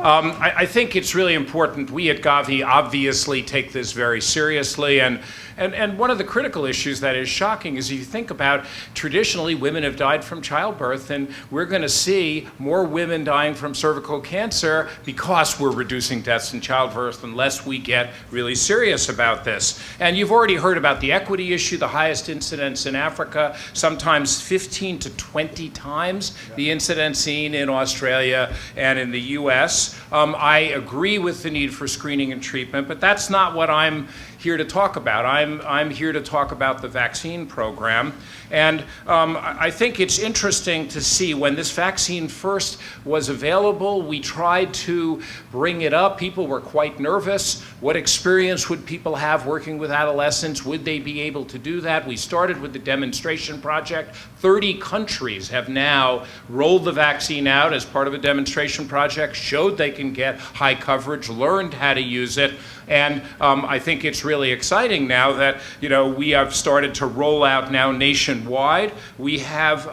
I think it's really important. We at GAVI obviously take this very seriously, and one of the critical issues that is shocking is if you think about traditionally women have died from childbirth, and we're going to see more women dying from cervical cancer because we're reducing deaths in childbirth unless we get really serious about this. And you've already heard about the equity issue, the highest incidence in Africa, sometimes 15 to 20 times the incidence seen in Australia and in the US. I agree with the need for screening and treatment, but that's not what I'm here to talk about. I'm here to talk about the vaccine program. And I think it's interesting to see when this vaccine first was available, we tried to bring it up. People were quite nervous. What experience would people have working with adolescents? Would they be able to do that? We started with the demonstration project. 30 countries have now rolled the vaccine out as part of a demonstration project, showed they can get high coverage, learned how to use it. And I think it's really exciting now that we have started to roll out now nationwide. We have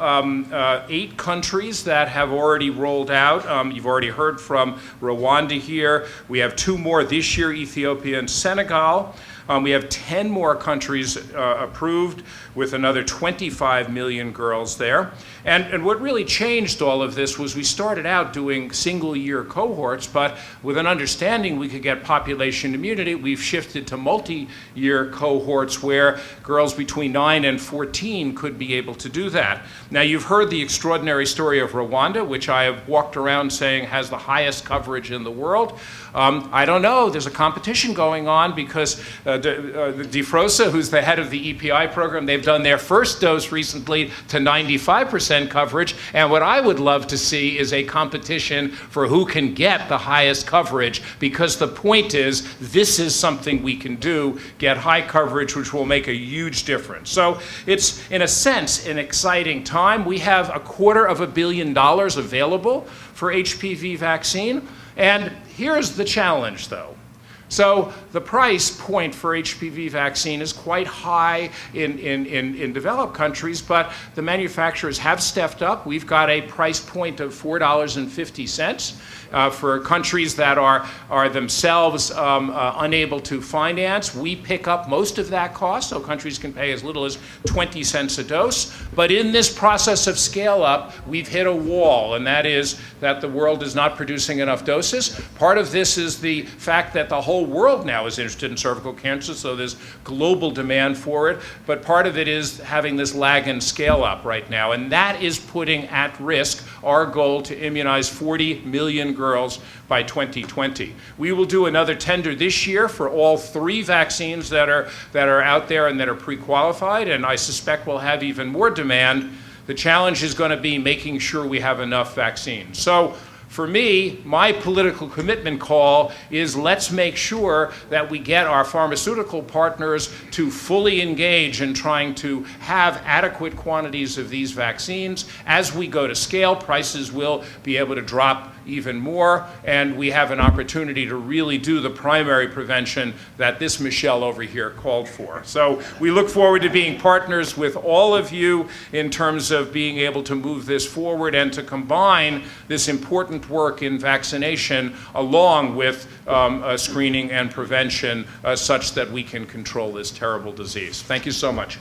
8 countries that have already rolled out. You've already heard from Rwanda here. We have 2 more this year, Ethiopia and Senegal. We have 10 more countries approved with another 25 million girls there. And what really changed all of this was we started out doing single-year cohorts, but with an understanding we could get population immunity, we've shifted to multi-year cohorts where girls between 9 and 14 could be able to do that. Now, you've heard the extraordinary story of Rwanda, which I have walked around saying has the highest coverage in the world. I don't know. There's a competition going on because DeFrosa, who's the head of the EPI program, they've done their first dose recently to 95% coverage. And what I would love to see is a competition for who can get the highest coverage, because the point is this is something we can do, get high coverage, which will make a huge difference. So it's, in a sense, an exciting time. We have $250 million available for HPV vaccine. And here's the challenge, though. So the price point for HPV vaccine is quite high in developed countries, but the manufacturers have stepped up. We've got a price point of $4.50 for countries that are themselves unable to finance. We pick up most of that cost, so countries can pay as little as 20 cents a dose. But in this process of scale up, we've hit a wall, and that is that the world is not producing enough doses. Part of this is the fact that the whole world now is interested in cervical cancer, so there's global demand for it. But part of it is having this lag and scale up right now, and that is putting at risk our goal to immunize 40 million girls by 2020. We will do another tender this year for all 3 vaccines that are out there and that are pre-qualified, and I suspect we'll have even more demand. The challenge is going to be making sure we have enough vaccines. So for me, my political commitment call is let's make sure that we get our pharmaceutical partners to fully engage in trying to have adequate quantities of these vaccines. As we go to scale, prices will be able to drop even more, and we have an opportunity to really do the primary prevention that this Michelle over here called for. So we look forward to being partners with all of you in terms of being able to move this forward and to combine this important work in vaccination along with screening and prevention such that we can control this terrible disease. Thank you so much.